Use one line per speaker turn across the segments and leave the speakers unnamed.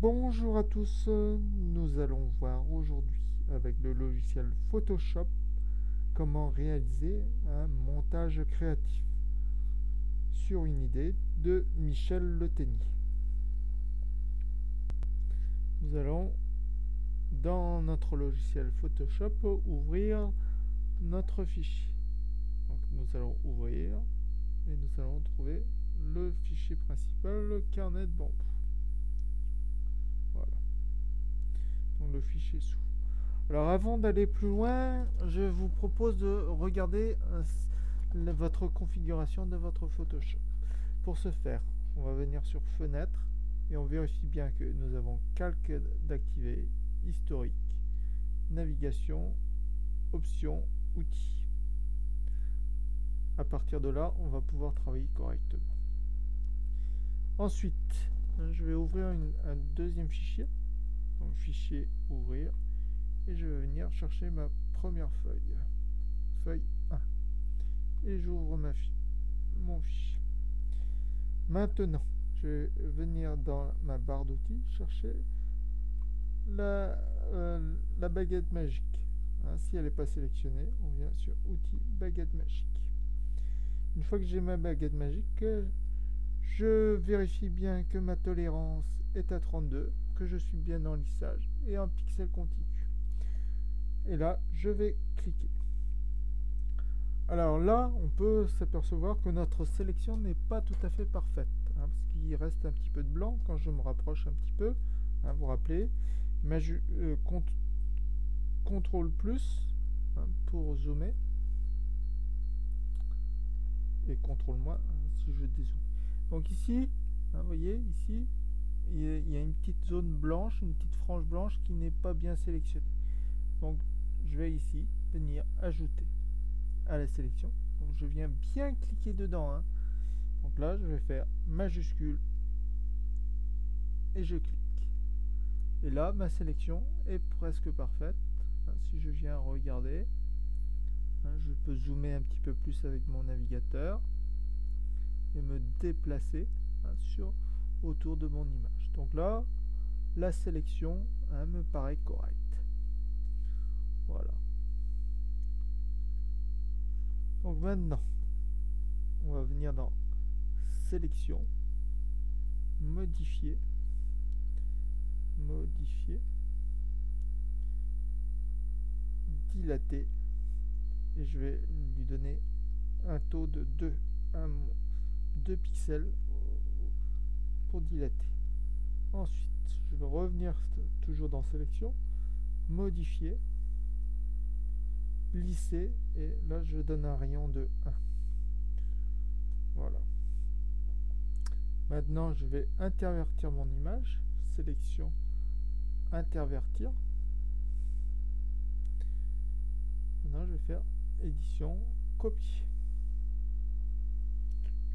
Bonjour à tous, nous allons voir aujourd'hui avec le logiciel Photoshop comment réaliser un montage créatif sur une idée de Michel Leténier. Nous allons dans notre logiciel Photoshop ouvrir notre fichier. Donc nous allons ouvrir et nous allons trouver le fichier principal, le carnet de bambou. Voilà. Donc le fichier s'ouvre. Alors avant d'aller plus loin, je vous propose de regarder votre configuration de votre Photoshop. Pour ce faire, on va venir sur Fenêtre et on vérifie bien que nous avons Calque d'activer, Historique, Navigation, Options, Outils. À partir de là, on va pouvoir travailler correctement. Ensuite, je vais ouvrir un deuxième fichier. Donc fichier ouvrir. Et je vais venir chercher ma première feuille. Feuille 1. Et j'ouvre mon fichier. Maintenant, je vais venir dans ma barre d'outils chercher la baguette magique. Si elle n'est pas sélectionnée, on vient sur outils baguette magique. Une fois que j'ai ma baguette magique, je vérifie bien que ma tolérance est à 32, que je suis bien en lissage et en pixel continu. Et là, je vais cliquer. Alors là, on peut s'apercevoir que notre sélection n'est pas tout à fait parfaite, parce qu'il reste un petit peu de blanc quand je me rapproche un petit peu. Vous vous rappelez, CTRL plus pour zoomer et CTRL moins si je dézoome. Donc ici, vous voyez, ici, il y a une petite zone blanche, une petite frange blanche qui n'est pas bien sélectionnée. Donc je vais ici venir ajouter à la sélection. Donc je viens bien cliquer dedans. Donc là, je vais faire majuscule et je clique. Et là, ma sélection est presque parfaite. Si je viens regarder, je peux zoomer un petit peu plus avec mon navigateur et me déplacer autour de mon image. Donc là, la sélection me paraît correcte. Voilà. Donc maintenant, on va venir dans sélection, modifier, dilater, et je vais lui donner un taux de 2 pixels pour dilater. Ensuite, je vais revenir toujours dans sélection, modifier, lisser, et là je donne un rayon de 1. Voilà. Maintenant je vais intervertir mon image, sélection, intervertir. Maintenant je vais faire édition, copier.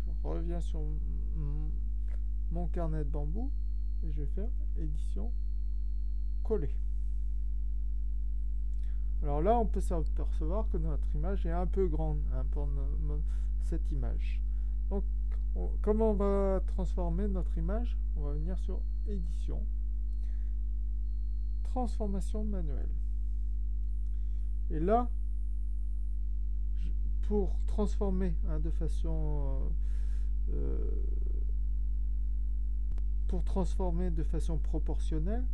Je reviens sur mon carnet de bambou et je vais faire édition, coller. Alors là, on peut s'apercevoir que notre image est un peu grande pour cette image. Donc, comment on va transformer notre image? On va venir sur édition, transformation manuelle. Et là, pour transformer de façon proportionnelle,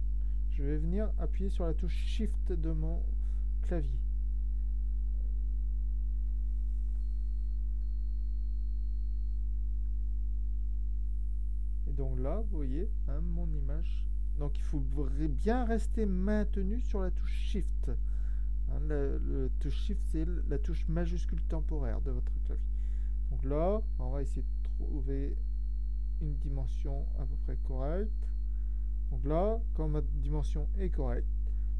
je vais venir appuyer sur la touche Shift de mon clavier. Et donc là, vous voyez, mon image. Donc il faut bien rester maintenu sur la touche Shift. La touche Shift, c'est la touche majuscule temporaire de votre clavier. Donc là, on va essayer de trouver une dimension à peu près correcte. Donc là, quand ma dimension est correcte,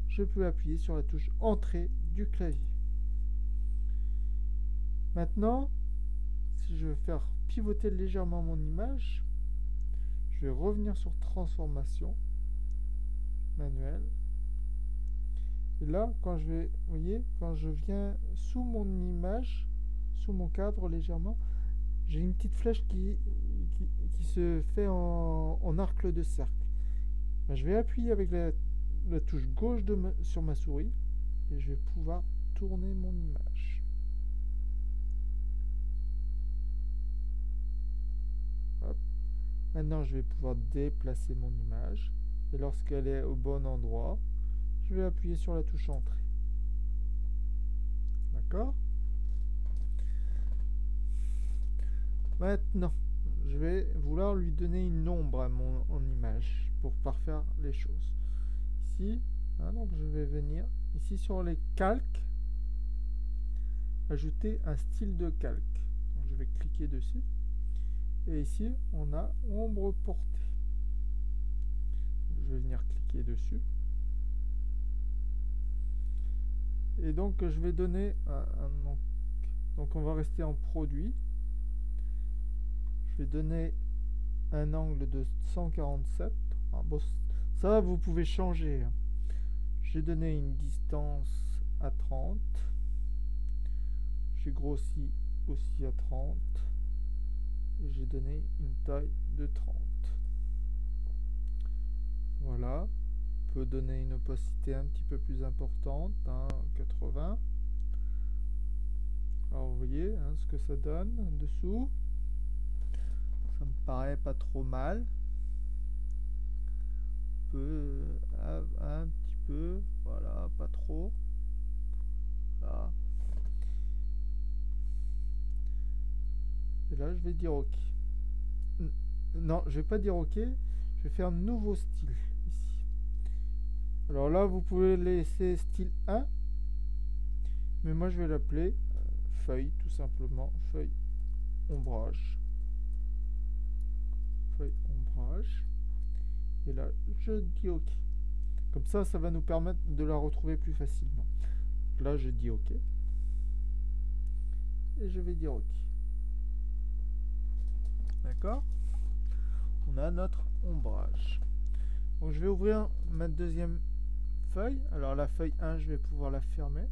je peux appuyer sur la touche Entrée du clavier. Maintenant, si je veux faire pivoter légèrement mon image, je vais revenir sur Transformation manuelle. Et là, quand vous voyez, quand je viens sous mon image, sous mon cadre légèrement, j'ai une petite flèche qui se fait en arc de cercle. ben, je vais appuyer avec la touche gauche sur ma souris et je vais pouvoir tourner mon image. Hop. Maintenant, je vais pouvoir déplacer mon image et lorsqu'elle est au bon endroit, je vais appuyer sur la touche entrée. D'accord? Maintenant, je vais vouloir lui donner une ombre à mon image pour parfaire les choses. Ici, hein, donc je vais venir ici sur les calques, ajouter un style de calque. Donc je vais cliquer dessus. Et ici, on a ombre portée. Je vais venir cliquer dessus. Et donc, je vais donner un nom. Donc, on va rester en produit. Je vais donner un angle de 147. Ah, bon, ça, vous pouvez changer. J'ai donné une distance à 30. J'ai grossi aussi à 30. Et j'ai donné une taille de 30. Voilà. On peut donner une opacité un petit peu plus importante, hein, 80. Alors vous voyez hein, ce que ça donne en dessous. Ça me paraît pas trop mal. On peut un petit peu, voilà, pas trop. Voilà. Et là, je vais dire OK. Non, je vais pas dire OK. Je vais faire un nouveau style ici. Alors là, vous pouvez laisser style 1. Mais moi, je vais l'appeler feuille, tout simplement. Feuille ombrage. Feuille ombrage. Et là, je dis OK. Comme ça, ça va nous permettre de la retrouver plus facilement. Là, je dis OK. Et je vais dire OK. D'accord? On a notre ombrage. Donc je vais ouvrir ma deuxième feuille. Alors la feuille 1, je vais pouvoir la fermer.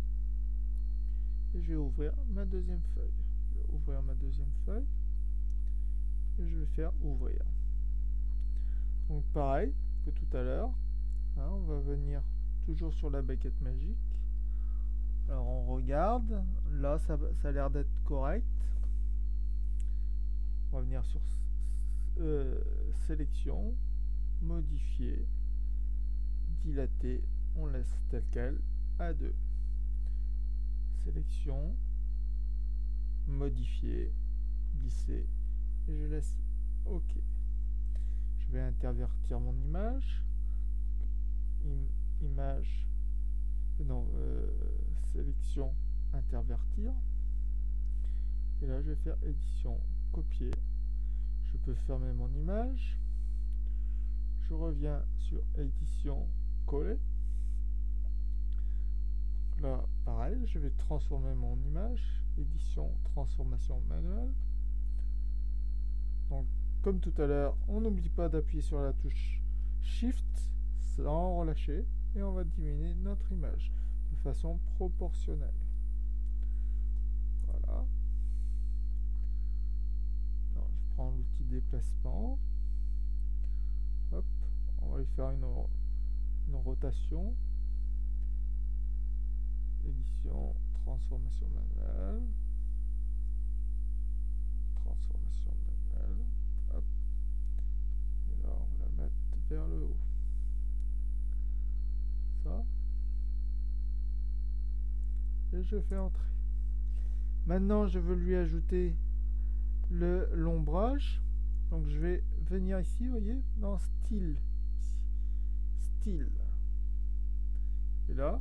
Et je vais ouvrir ma deuxième feuille. Je vais ouvrir ma deuxième feuille. Et je vais faire ouvrir. Donc pareil que tout à l'heure. Hein, on va venir toujours sur la baguette magique. Alors on regarde. Là, ça a l'air d'être correct. On va venir sur sélection, modifier, dilater, on laisse tel quel, A2. Sélection, modifier, glisser, et je laisse OK. Je vais intervertir mon image. Image, non, sélection, intervertir. Et là, je vais faire édition, copier. Je peux fermer mon image. Je reviens sur édition, coller. Là, pareil, je vais transformer mon image. Édition, transformation manuelle. Donc, comme tout à l'heure, on n'oublie pas d'appuyer sur la touche Shift sans relâcher. Et on va diminuer notre image de façon proportionnelle. Voilà. Alors, je prends l'outil déplacement. Hop, on va lui faire une rotation. Édition, transformation manuelle. Transformation manuelle. Hop. Et là, on va la mettre vers le haut. Ça. Et je fais entrer. Maintenant, je veux lui ajouter l'ombrage. Donc, je vais venir ici, vous voyez, dans style. Ici. Style. Et là,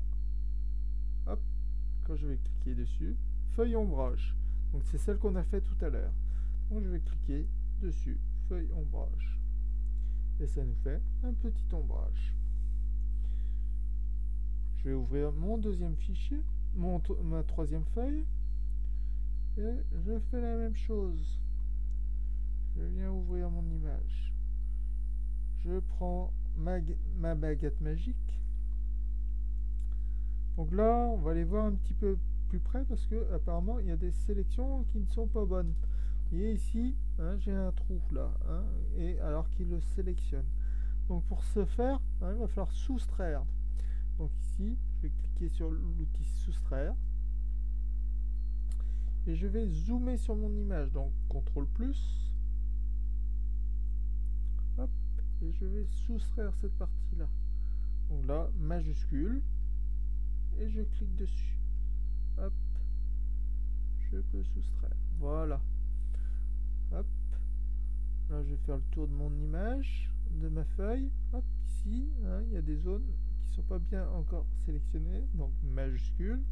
hop, quand je vais cliquer dessus, feuille ombrage. Donc, c'est celle qu'on a fait tout à l'heure. Donc, je vais cliquer dessus, feuille ombrage. Et ça nous fait un petit ombrage. Je vais ouvrir mon deuxième fichier, ma troisième feuille. Et je fais la même chose. Je viens ouvrir mon image. Je prends ma baguette magique. Donc là, on va aller voir un petit peu plus près parce que apparemment il y a des sélections qui ne sont pas bonnes. Vous voyez ici, hein, j'ai un trou là, hein, et alors qu'il le sélectionne. Donc pour ce faire, hein, il va falloir soustraire. Donc ici, je vais cliquer sur l'outil soustraire. Et je vais zoomer sur mon image. Donc CTRL plus. Hop, et je vais soustraire cette partie-là. Donc là, majuscule. Et je clique dessus. Hop. Je peux soustraire. Voilà. Hop. Là, je vais faire le tour de mon image, de ma feuille. Hop, ici, hein, il y a des zones qui ne sont pas bien encore sélectionnées. Donc majuscule.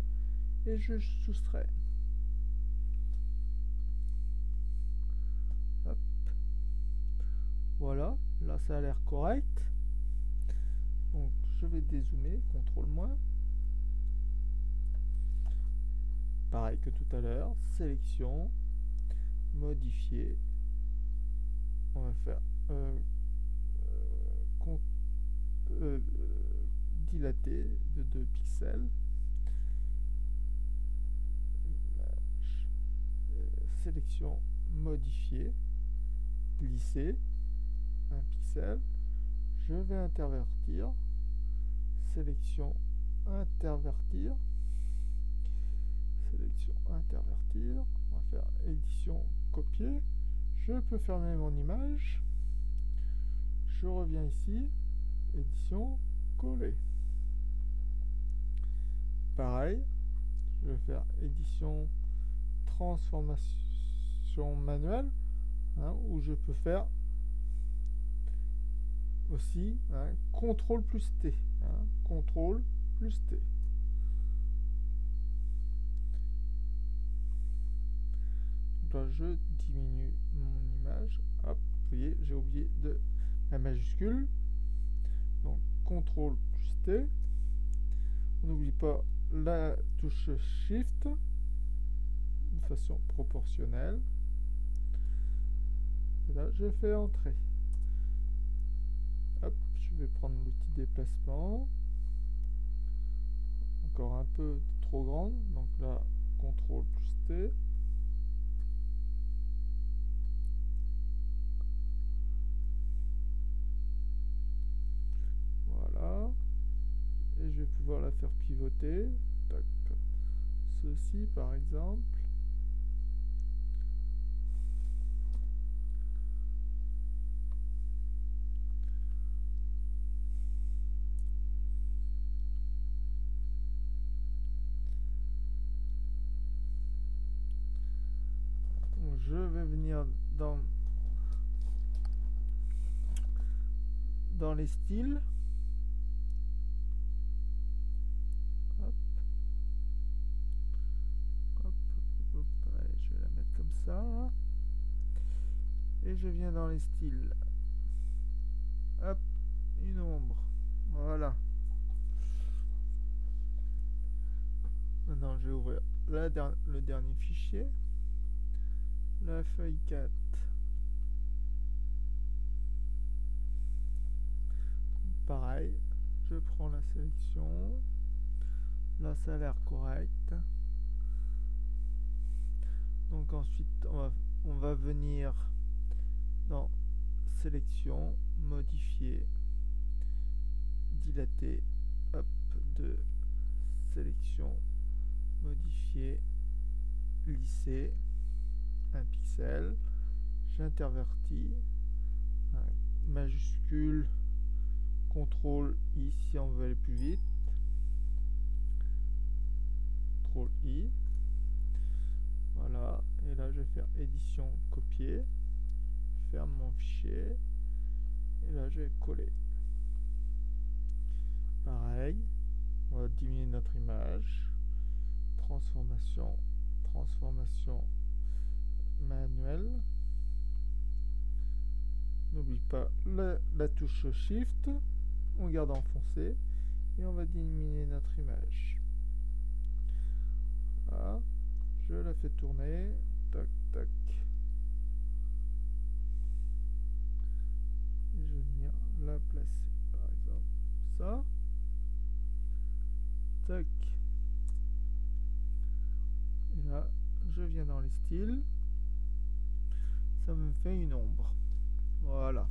Et je soustrais. Hop. Voilà. Là, ça a l'air correct. Donc, je vais dézoomer. CTRL moins. Pareil que tout à l'heure. Sélection. Modifier. On va faire dilater de 2 pixels. Image. Sélection. Modifier. Glisser. 1 pixel. Je vais intervertir. Sélection. Intervertir. Sélection. Intervertir. On va faire édition. Copier. Je peux fermer mon image. Je reviens ici. Édition. Coller. Pareil. Je vais faire édition. Transformation manuelle. Hein, où je peux faire aussi hein, CTRL plus T. Hein, CTRL plus T. Donc là, je diminue mon image. Hop, vous voyez, j'ai oublié de la majuscule. Donc CTRL plus T. On n'oublie pas la touche Shift de façon proportionnelle. Et là, je fais entrer. Hop, je vais prendre l'outil déplacement. Encore un peu trop grande. Donc là, CTRL plus T. Voilà. Et je vais pouvoir la faire pivoter. Tac. Ceci, par exemple. Je vais venir dans les styles. Hop. Hop, hop, allez, je vais la mettre comme ça. Et je viens dans les styles. Hop, une ombre. Voilà. Maintenant, je vais ouvrir le dernier fichier. La feuille 4. Pareil, je prends la sélection. Là, ça a l'air correct. Donc ensuite, on va venir dans sélection, modifier, dilater, hop, de sélection, modifier, lisser, 1 pixel, j'intervertis, majuscule, CTRL I si on veut aller plus vite, CTRL I, voilà, et là je vais faire édition, copier, je ferme mon fichier, et là je vais coller. Pareil, on va diminuer notre image, transformation manuelle. N'oublie pas la touche Shift, on garde enfoncé et on va diminuer notre image. Voilà, je la fais tourner, tac tac. Et je vais venir la placer, par exemple, ça. Tac. Et là, je viens dans les styles. Ça me fait une ombre. Voilà.